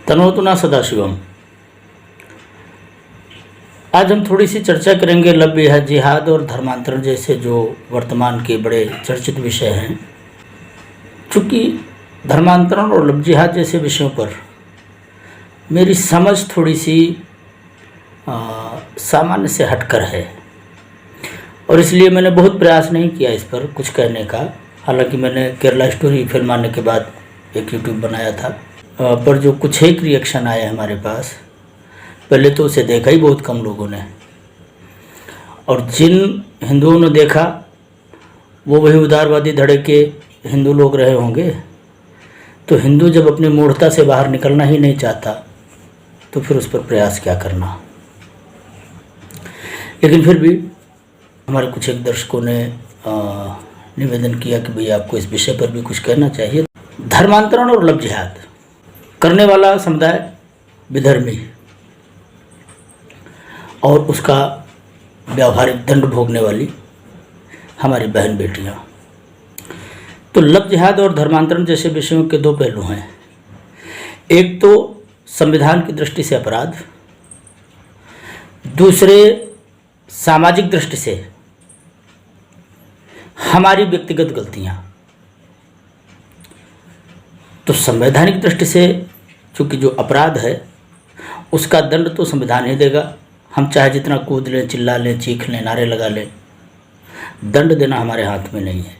तनोतुना सदाशिवम। आज हम थोड़ी सी चर्चा करेंगे लव जिहाद और धर्मांतरण जैसे जो वर्तमान के बड़े चर्चित विषय हैं। चूँकि धर्मांतरण और लव जिहाद जैसे विषयों पर मेरी समझ थोड़ी सी सामान्य से हटकर है और इसलिए मैंने बहुत प्रयास नहीं किया इस पर कुछ कहने का। हालांकि मैंने केरला स्टोरी फिल्म आने के बाद एक यूट्यूब बनाया था, पर जो कुछ एक रिएक्शन आए हमारे पास, पहले तो उसे देखा ही बहुत कम लोगों ने, और जिन हिंदुओं ने देखा वो वही उदारवादी धड़े के हिंदू लोग रहे होंगे। तो हिंदू जब अपनी मूढ़ता से बाहर निकलना ही नहीं चाहता तो फिर उस पर प्रयास क्या करना। लेकिन फिर भी हमारे कुछ एक दर्शकों ने निवेदन किया कि भैया आपको इस विषय पर भी कुछ कहना चाहिए। धर्मांतरण और लव जिहाद करने वाला समुदाय विधर्मी और उसका व्यावहारिक दंड भोगने वाली हमारी बहन बेटियां। तो लव जिहाद और धर्मांतरण जैसे विषयों के दो पहलू हैं। एक तो संविधान की दृष्टि से अपराध, दूसरे सामाजिक दृष्टि से हमारी व्यक्तिगत गलतियां। तो संवैधानिक दृष्टि से चूँकि जो अपराध है उसका दंड तो संविधान ही देगा। हम चाहे जितना कूद लें, चिल्ला लें, चीख लें, नारे लगा लें, दंड देना हमारे हाथ में नहीं है।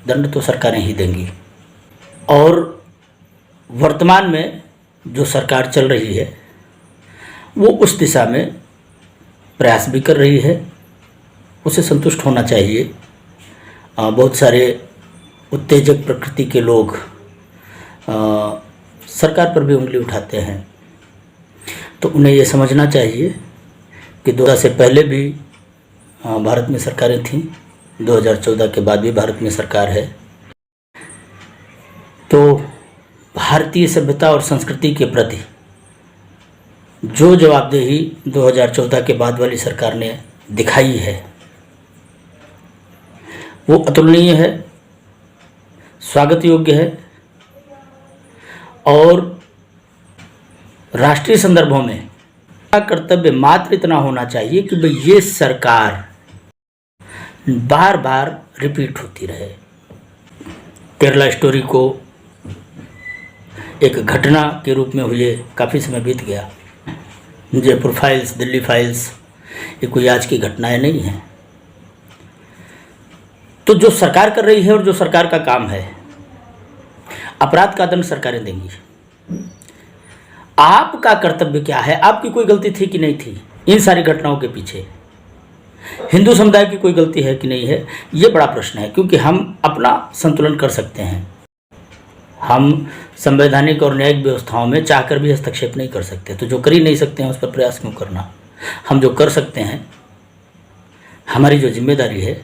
दंड तो सरकारें ही देंगी। और वर्तमान में जो सरकार चल रही है वो उस दिशा में प्रयास भी कर रही है, उसे संतुष्ट होना चाहिए। बहुत सारे उत्तेजक प्रकृति के लोग सरकार पर भी उंगली उठाते हैं, तो उन्हें ये समझना चाहिए कि 2014 से पहले भी भारत में सरकारें थीं, 2014 के बाद भी भारत में सरकार है। तो भारतीय सभ्यता और संस्कृति के प्रति जो जवाबदेही 2014 के बाद वाली सरकार ने दिखाई है वो अतुलनीय है, स्वागत योग्य है। और राष्ट्रीय संदर्भों में कर्तव्य मात्र इतना होना चाहिए कि भाई ये सरकार बार बार रिपीट होती रहे। केरला स्टोरी को एक घटना के रूप में हुए काफ़ी समय बीत गया। जयपुर फाइल्स, दिल्ली फाइल्स, ये कोई आज की घटनाएं नहीं हैं। तो जो सरकार कर रही है और जो सरकार का काम है, अपराध का दंड सरकारें देंगी। आपका कर्तव्य क्या है? आपकी कोई गलती थी कि नहीं थी इन सारी घटनाओं के पीछे? हिंदू समुदाय की कोई गलती है कि नहीं है? ये बड़ा प्रश्न है, क्योंकि हम अपना संतुलन कर सकते हैं। हम संवैधानिक और न्यायिक व्यवस्थाओं में चाहकर भी हस्तक्षेप नहीं कर सकते, तो जो कर ही नहीं सकते हैं उस पर प्रयास क्यों करना। हम जो कर सकते हैं, हमारी जो जिम्मेदारी है,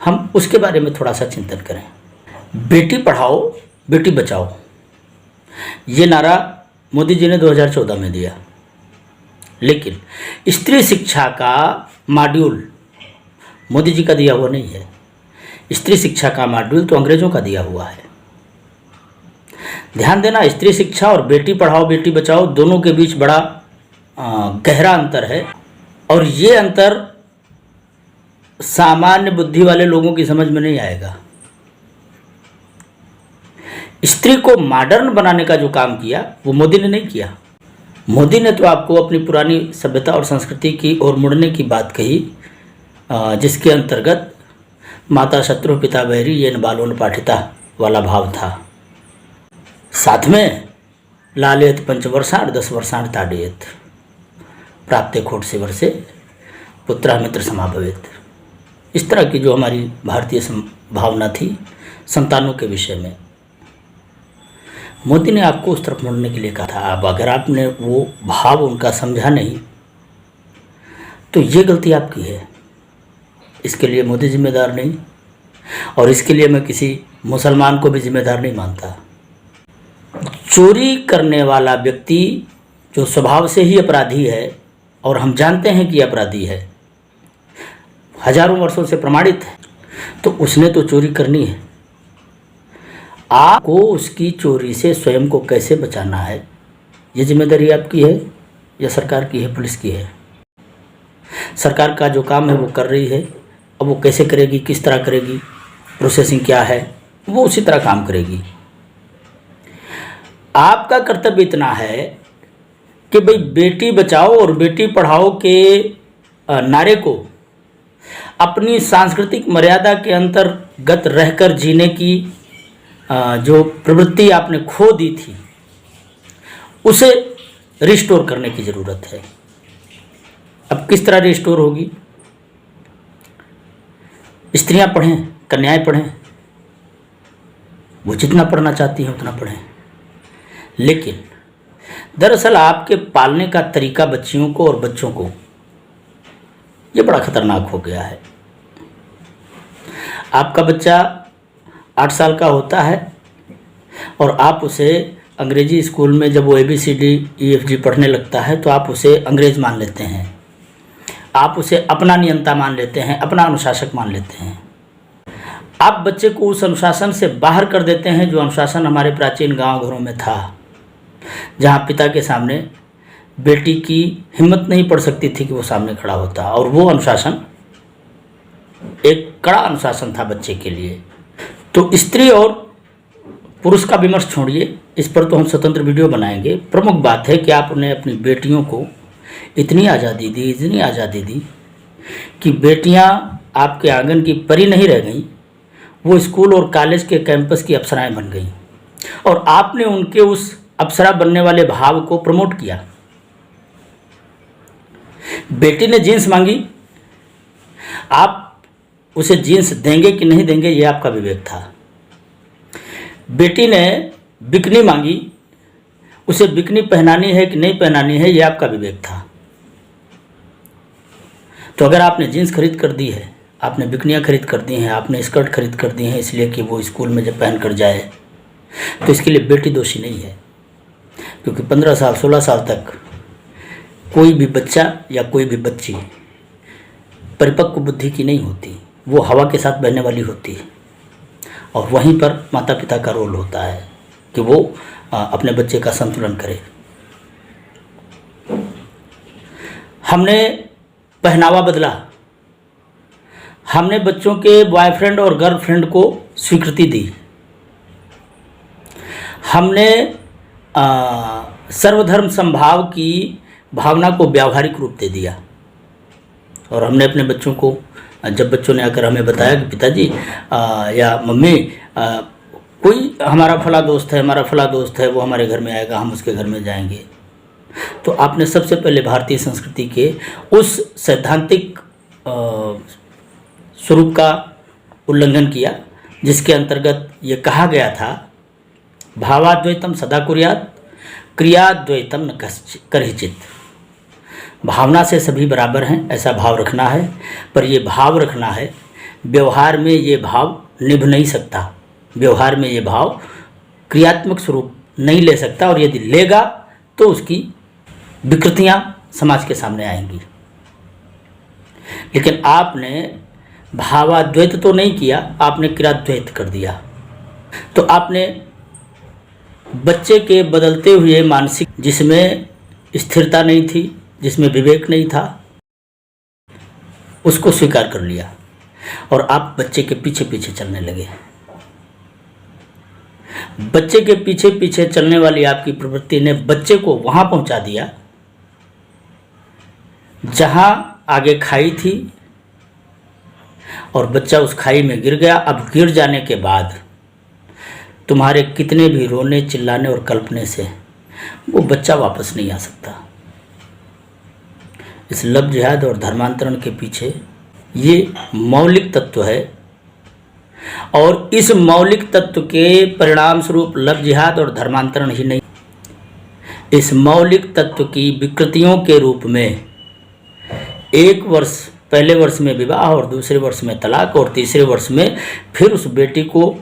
हम उसके बारे में थोड़ा सा चिंतन करें। बेटी पढ़ाओ बेटी बचाओ, ये नारा मोदी जी ने 2014 में दिया, लेकिन स्त्री शिक्षा का मॉड्यूल मोदी जी का दिया हुआ नहीं है। स्त्री शिक्षा का मॉड्यूल तो अंग्रेजों का दिया हुआ है। ध्यान देना, स्त्री शिक्षा और बेटी पढ़ाओ बेटी बचाओ दोनों के बीच बड़ा गहरा अंतर है, और ये अंतर सामान्य बुद्धि वाले लोगों की समझ में नहीं आएगा। स्त्री को मॉडर्न बनाने का जो काम किया वो मोदी ने नहीं किया। मोदी ने तो आपको अपनी पुरानी सभ्यता और संस्कृति की ओर मुड़ने की बात कही, जिसके अंतर्गत माता शत्रु पिता बैरी ये न बालो न पाठिता वाला भाव था। साथ में लालयत पंचवर्षाण 10 वर्षाण ताड़येत प्राप्ते खोट से वर्षे पुत्र मित्र समाभवेत। इस तरह की जो हमारी भारतीय भावना थी संतानों के विषय में, मोदी ने आपको उस तरफ मुड़ने के लिए कहा था। अब अगर आपने वो भाव उनका समझा नहीं तो ये गलती आपकी है। इसके लिए मोदी जिम्मेदार नहीं, और इसके लिए मैं किसी मुसलमान को भी जिम्मेदार नहीं मानता। चोरी करने वाला व्यक्ति जो स्वभाव से ही अपराधी है, और हम जानते हैं कि अपराधी है, हजारों वर्षों से प्रमाणित है, तो उसने तो चोरी करनी है। आपको उसकी चोरी से स्वयं को कैसे बचाना है ये जिम्मेदारी आपकी है या सरकार की है, पुलिस की है? सरकार का जो काम है वो कर रही है, अब वो कैसे करेगी, किस तरह करेगी, प्रोसेसिंग क्या है, वो उसी तरह काम करेगी। आपका कर्तव्य इतना है कि भाई बेटी बचाओ और बेटी पढ़ाओ के नारे को अपनी सांस्कृतिक मर्यादा के अंतर्गत रहकर जीने की जो प्रवृत्ति आपने खो दी थी उसे रिस्टोर करने की ज़रूरत है। अब किस तरह रिस्टोर होगी? स्त्रियां पढ़ें, कन्याएं पढ़ें, वो जितना पढ़ना चाहती हैं उतना पढ़ें, लेकिन दरअसल आपके पालने का तरीका बच्चियों को और बच्चों को ये बड़ा खतरनाक हो गया है। आपका बच्चा 8 साल का होता है और आप उसे अंग्रेजी स्कूल में जब वो ABCD-EFG पढ़ने लगता है तो आप उसे अंग्रेज मान लेते हैं, आप उसे अपना नियंता मान लेते हैं, अपना अनुशासक मान लेते हैं। आप बच्चे को उस अनुशासन से बाहर कर देते हैं जो अनुशासन हमारे प्राचीन गांव घरों में था, जहां पिता के सामने बेटी की हिम्मत नहीं पड़ सकती थी कि वो सामने खड़ा होता, और वो अनुशासन एक कड़ा अनुशासन था बच्चे के लिए। तो स्त्री और पुरुष का विमर्श छोड़िए, इस पर तो हम स्वतंत्र वीडियो बनाएंगे। प्रमुख बात है कि आपने अपनी बेटियों को इतनी आज़ादी दी कि बेटियां आपके आंगन की परी नहीं रह गईं, वो स्कूल और कॉलेज के कैंपस की अप्सराएं बन गईं, और आपने उनके उस अप्सरा बनने वाले भाव को प्रमोट किया। बेटी ने जीन्स मांगी, आप उसे जीन्स देंगे कि नहीं देंगे ये आपका विवेक था। बेटी ने बिकनी मांगी, उसे बिकनी पहनानी है कि नहीं पहनानी है ये आपका विवेक था। तो अगर आपने जीन्स खरीद कर दी है, आपने बिकनियाँ खरीद कर दी हैं, आपने स्कर्ट खरीद कर दी हैं इसलिए कि वो स्कूल में जब पहन कर जाए, तो इसके लिए बेटी दोषी नहीं है। क्योंकि 15 साल 16 साल तक कोई भी बच्चा या कोई भी बच्ची परिपक्व बुद्धि की नहीं होती, वो हवा के साथ बहने वाली होती है। और वहीं पर माता पिता का रोल होता है कि वो अपने बच्चे का संतुलन करे। हमने पहनावा बदला, हमने बच्चों के बॉयफ्रेंड और गर्लफ्रेंड को स्वीकृति दी, हमने सर्वधर्म समभाव की भावना को व्यावहारिक रूप दे दिया। और हमने अपने बच्चों को, जब बच्चों ने आकर हमें बताया कि पिताजी या मम्मी कोई हमारा फला दोस्त है, वो हमारे घर में आएगा, हम उसके घर में जाएंगे, तो आपने सबसे पहले भारतीय संस्कृति के उस सैद्धांतिक स्वरूप का उल्लंघन किया जिसके अंतर्गत ये कहा गया था, भावाद्वैतम सदा कुर्यात् क्रियाद्वैतम न करिचित। भावना से सभी बराबर हैं ऐसा भाव रखना है, पर ये भाव रखना है, व्यवहार में ये भाव निभ नहीं सकता, व्यवहार में ये भाव क्रियात्मक स्वरूप नहीं ले सकता, और यदि लेगा तो उसकी विकृतियां समाज के सामने आएंगी। लेकिन आपने भावाद्वैत तो नहीं किया, आपने क्रियाद्वैत कर दिया। तो आपने बच्चे के बदलते हुए मानसिक, जिसमें स्थिरता नहीं थी, जिसमें विवेक नहीं था, उसको स्वीकार कर लिया और आप बच्चे के पीछे पीछे चलने लगे। बच्चे के पीछे पीछे चलने वाली आपकी प्रवृत्ति ने बच्चे को वहां पहुंचा दिया जहां आगे खाई थी, और बच्चा उस खाई में गिर गया। अब गिर जाने के बाद तुम्हारे कितने भी रोने, चिल्लाने और कल्पने से वो बच्चा वापस नहीं आ सकता। इस लव जिहाद और धर्मांतरण के पीछे ये मौलिक तत्व है, और इस मौलिक तत्व के परिणाम स्वरूप लव जिहाद और धर्मांतरण ही नहीं, इस मौलिक तत्व की विकृतियों के रूप में एक वर्ष, पहले वर्ष में विवाह और दूसरे वर्ष में तलाक और तीसरे वर्ष में फिर उस बेटी को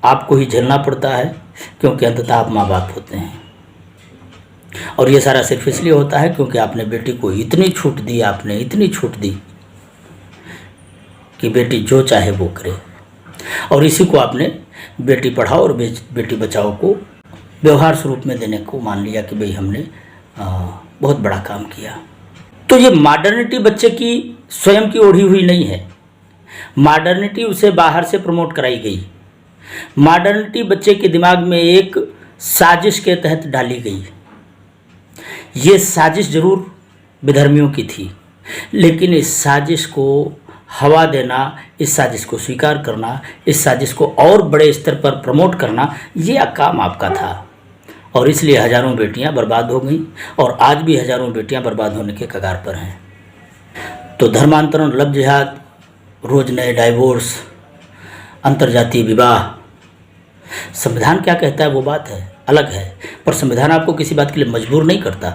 आपको ही झेलना पड़ता है, क्योंकि अंततः आप माँ बाप होते हैं। और ये सारा सिर्फ इसलिए होता है क्योंकि आपने बेटी को इतनी छूट दी, आपने इतनी छूट दी कि बेटी जो चाहे वो करे, और इसी को आपने बेटी पढ़ाओ और बेटी बचाओ को व्यवहार स्वरूप में देने को मान लिया कि भाई हमने बहुत बड़ा काम किया। तो ये मॉडर्निटी बच्चे की स्वयं की ओढ़ी हुई नहीं है, मॉडर्निटी उसे बाहर से प्रमोट कराई गई। मॉडर्निटी बच्चे के दिमाग में एक साजिश के तहत डाली गई। ये साजिश जरूर विधर्मियों की थी, लेकिन इस साजिश को हवा देना, इस साजिश को स्वीकार करना, इस साजिश को और बड़े स्तर पर प्रमोट करना, ये काम आपका था। और इसलिए हजारों बेटियां बर्बाद हो गईं और आज भी हजारों बेटियां बर्बाद होने के कगार पर हैं। तो धर्मांतरण, लव जिहाद, रोज नए डाइवोर्स, अंतर्जातीय विवाह, संविधान क्या कहता है वो बात है, अलग है, पर संविधान आपको किसी बात के लिए मजबूर नहीं करता।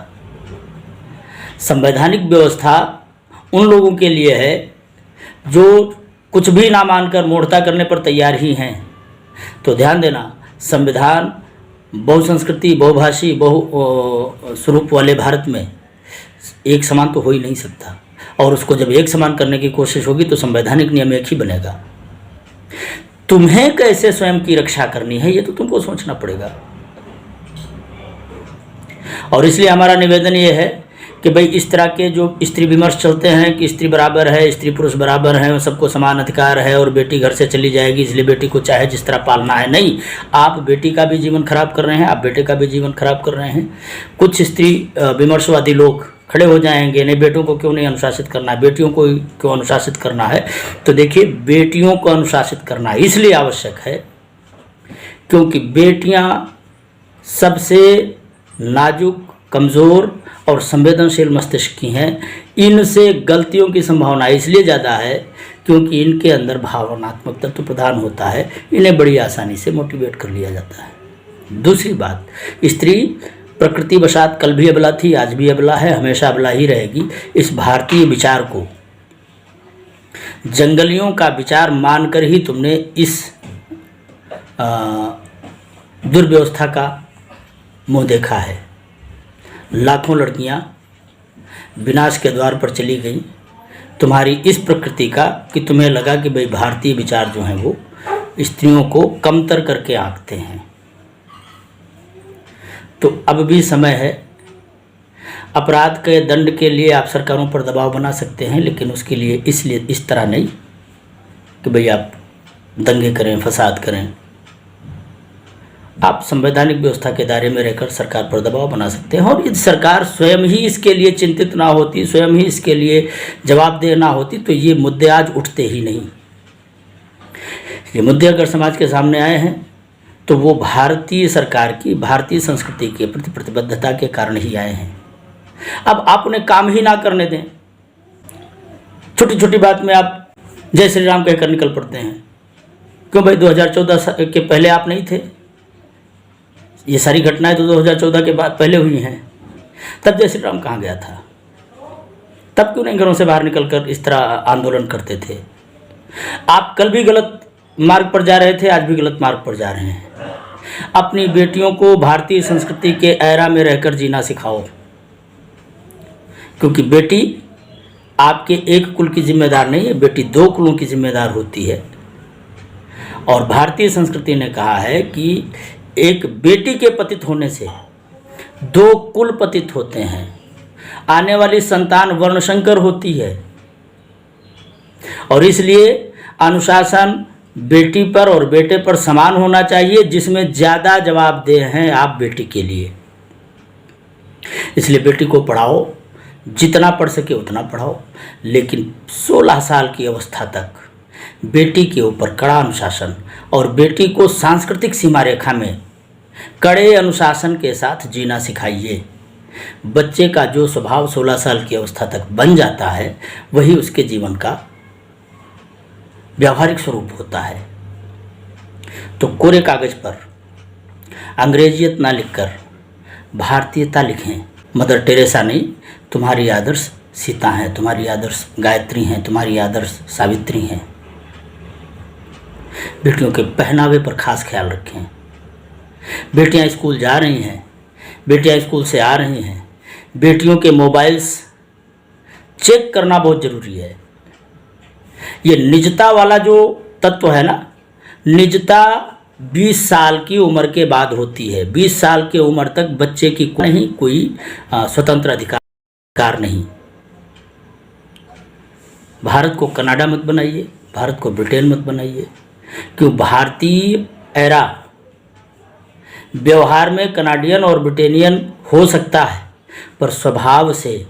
संवैधानिक व्यवस्था उन लोगों के लिए है जो कुछ भी ना मानकर मूढ़ता करने पर तैयार ही हैं। तो ध्यान देना, संविधान बहुसंस्कृति, बहुभाषी, बहु स्वरूप वाले भारत में एक समान तो हो ही नहीं सकता, और उसको जब एक समान करने की कोशिश होगी तो संवैधानिक नियम एक ही बनेगा। तुम्हें कैसे स्वयं की रक्षा करनी है ये तो तुमको सोचना पड़ेगा। और इसलिए हमारा निवेदन ये है कि भाई इस तरह के जो स्त्री विमर्श चलते हैं कि स्त्री बराबर है, स्त्री पुरुष बराबर है, सबको समान अधिकार है और बेटी घर से चली जाएगी इसलिए बेटी को चाहे जिस तरह पालना है, नहीं, आप बेटी का भी जीवन खराब कर रहे हैं, आप बेटे का भी जीवन खराब कर रहे हैं। कुछ स्त्री विमर्शवादी लोग खड़े हो जाएंगे, नहीं बेटों को क्यों नहीं अनुशासित करना है, बेटियों को क्यों अनुशासित करना है। तो देखिए, बेटियों को अनुशासित करना इसलिए आवश्यक है क्योंकि बेटियां सबसे नाजुक, कमज़ोर और संवेदनशील मस्तिष्क की हैं। इनसे गलतियों की संभावना इसलिए ज़्यादा है क्योंकि इनके अंदर भावनात्मक तत्व प्रधान होता है, इन्हें बड़ी आसानी से मोटिवेट कर लिया जाता है। दूसरी बात, स्त्री प्रकृति वशात कल भी अबला थी, आज भी अबला है, हमेशा अबला ही रहेगी। इस भारतीय विचार को, जंगलियों का विचार मानकर ही तुमने इस दुर्व्यवस्था का मुंह देखा है। लाखों लड़कियां विनाश के द्वार पर चली गईं तुम्हारी इस प्रकृति का कि तुम्हें लगा कि भाई भारतीय विचार जो हैं वो स्त्रियों को कमतर करके आंकते हैं। तो अब भी समय है, अपराध के दंड के लिए आप सरकारों पर दबाव बना सकते हैं, लेकिन उसके लिए इसलिए इस तरह नहीं कि भाई आप दंगे करें, फसाद करें। आप संवैधानिक व्यवस्था के दायरे में रहकर सरकार पर दबाव बना सकते हैं। और यदि सरकार स्वयं ही इसके लिए चिंतित ना होती, स्वयं ही इसके लिए जवाबदेह ना होती, तो ये मुद्दे आज उठते ही नहीं। ये मुद्दे अगर समाज के सामने आए हैं तो वो भारतीय सरकार की, भारतीय संस्कृति के प्रति प्रतिबद्धता के कारण ही आए हैं। अब आप उन्हें काम ही ना करने दें, छोटी छोटी बात में आप जय श्री राम कहकर निकल पड़ते हैं। क्यों भाई, 2014 के पहले आप नहीं थे? ये सारी घटनाएं तो 2014 के बाद पहले हुई हैं। तब जय श्री राम कहाँ गया था? तब क्यों नहीं घरों से बाहर निकलकर इस तरह आंदोलन करते थे? आप कल भी गलत मार्ग पर जा रहे थे, आज भी गलत मार्ग पर जा रहे हैं। अपनी बेटियों को भारतीय संस्कृति के एरा में रहकर जीना सिखाओ, क्योंकि बेटी आपके एक कुल की जिम्मेदार नहीं है, बेटी 2 कुलों की जिम्मेदार होती है। और भारतीय संस्कृति ने कहा है कि एक बेटी के पतित होने से 2 कुल पतित होते हैं। आने वाली संतान वर्णशंकर होती है और इसलिए अनुशासन बेटी पर और बेटे पर समान होना चाहिए, जिसमें ज़्यादा जवाबदेह हैं आप बेटी के लिए। इसलिए बेटी को पढ़ाओ, जितना पढ़ सके उतना पढ़ाओ, लेकिन 16 साल की अवस्था तक बेटी के ऊपर कड़ा अनुशासन और बेटी को सांस्कृतिक सीमा रेखा में कड़े अनुशासन के साथ जीना सिखाइए। बच्चे का जो स्वभाव 16 साल की अवस्था तक बन जाता है वही उसके जीवन का व्यावहारिक स्वरूप होता है। तो कोरे कागज पर अंग्रेजियत ना लिखकर भारतीयता लिखें। मदर टेरेसा नहीं, तुम्हारी आदर्श सीता हैं, तुम्हारी आदर्श गायत्री हैं, तुम्हारी आदर्श सावित्री हैं। बेटियों के पहनावे पर खास ख्याल रखें। बेटियां स्कूल जा रही हैं, बेटियां स्कूल से आ रही हैं, बेटियों के मोबाइल्स चेक करना बहुत ज़रूरी है। ये निजता वाला जो तत्व है ना, निजता 20 साल की उम्र के बाद होती है। 20 साल की उम्र तक बच्चे की कोई स्वतंत्र अधिकार नहीं। भारत को कनाडा मत बनाइए, भारत को ब्रिटेन मत बनाइए, क्यों भारतीय एरा व्यवहार में कनाडियन और ब्रिटेनियन हो सकता है, पर स्वभाव से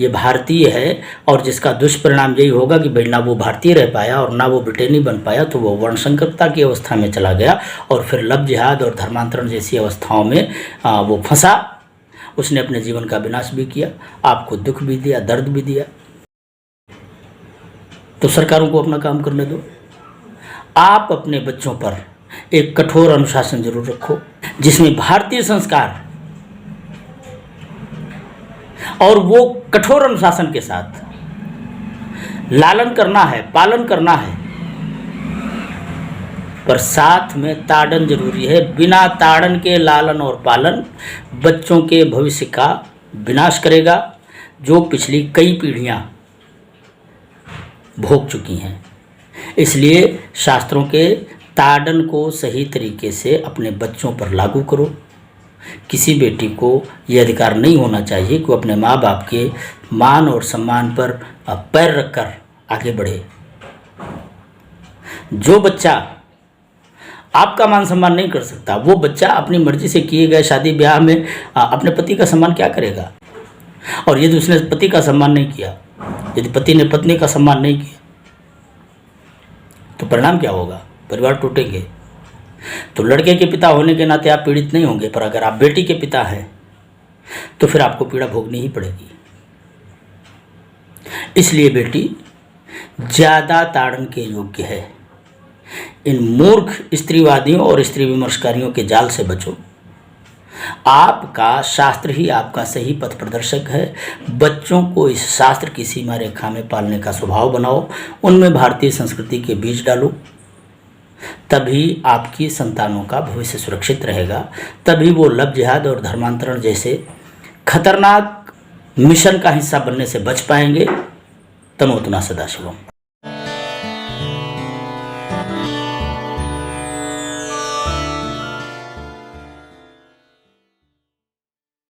ये भारतीय है। और जिसका दुष्परिणाम यही होगा कि भाई ना वो भारतीय रह पाया और ना वो ब्रिटेनी बन पाया, तो वो वर्णसंकरता की अवस्था में चला गया और फिर लव जिहाद और धर्मांतरण जैसी अवस्थाओं में वो फंसा। उसने अपने जीवन का विनाश भी किया, आपको दुख भी दिया, दर्द भी दिया। तो सरकारों को अपना काम करने दो। आप अपने बच्चों पर एक कठोर अनुशासन जरूर रखो, जिसमें भारतीय संस्कार और वो कठोर अनुशासन के साथ लालन करना है, पालन करना है, पर साथ में ताड़न जरूरी है। बिना ताड़न के लालन और पालन बच्चों के भविष्य का विनाश करेगा, जो पिछली कई पीढ़ियां भोग चुकी हैं। इसलिए शास्त्रों के ताड़न को सही तरीके से अपने बच्चों पर लागू करो। किसी बेटी को यह अधिकार नहीं होना चाहिए कि वो अपने माँ बाप के मान और सम्मान पर पैर रखकर आगे बढ़े। जो बच्चा आपका मान सम्मान नहीं कर सकता, वो बच्चा अपनी मर्जी से किए गए शादी ब्याह में अपने पति का सम्मान क्या करेगा। और यदि उसने पति का सम्मान नहीं किया, यदि पति ने पत्नी का सम्मान नहीं किया, तो परिणाम क्या होगा? परिवार टूटेंगे। तो लड़के के पिता होने के नाते आप पीड़ित नहीं होंगे, पर अगर आप बेटी के पिता हैं तो फिर आपको पीड़ा भोगनी ही पड़ेगी। इसलिए बेटी ज़्यादा ताड़न के योग्य है। इन मूर्ख स्त्रीवादियों और स्त्री विमर्शकारियों के जाल से बचो। आपका शास्त्र ही आपका सही पथ प्रदर्शक है। बच्चों को इस शास्त्र की सीमा रेखा में पालने का स्वभाव बनाओ, उनमें भारतीय संस्कृति के बीज डालो, तभी आपकी संतानों का भविष्य सुरक्षित रहेगा। तभी वो लव जिहाद और धर्मांतरण जैसे खतरनाक मिशन का हिस्सा बनने से बच पाएंगे। तनोतना सदाशिवम।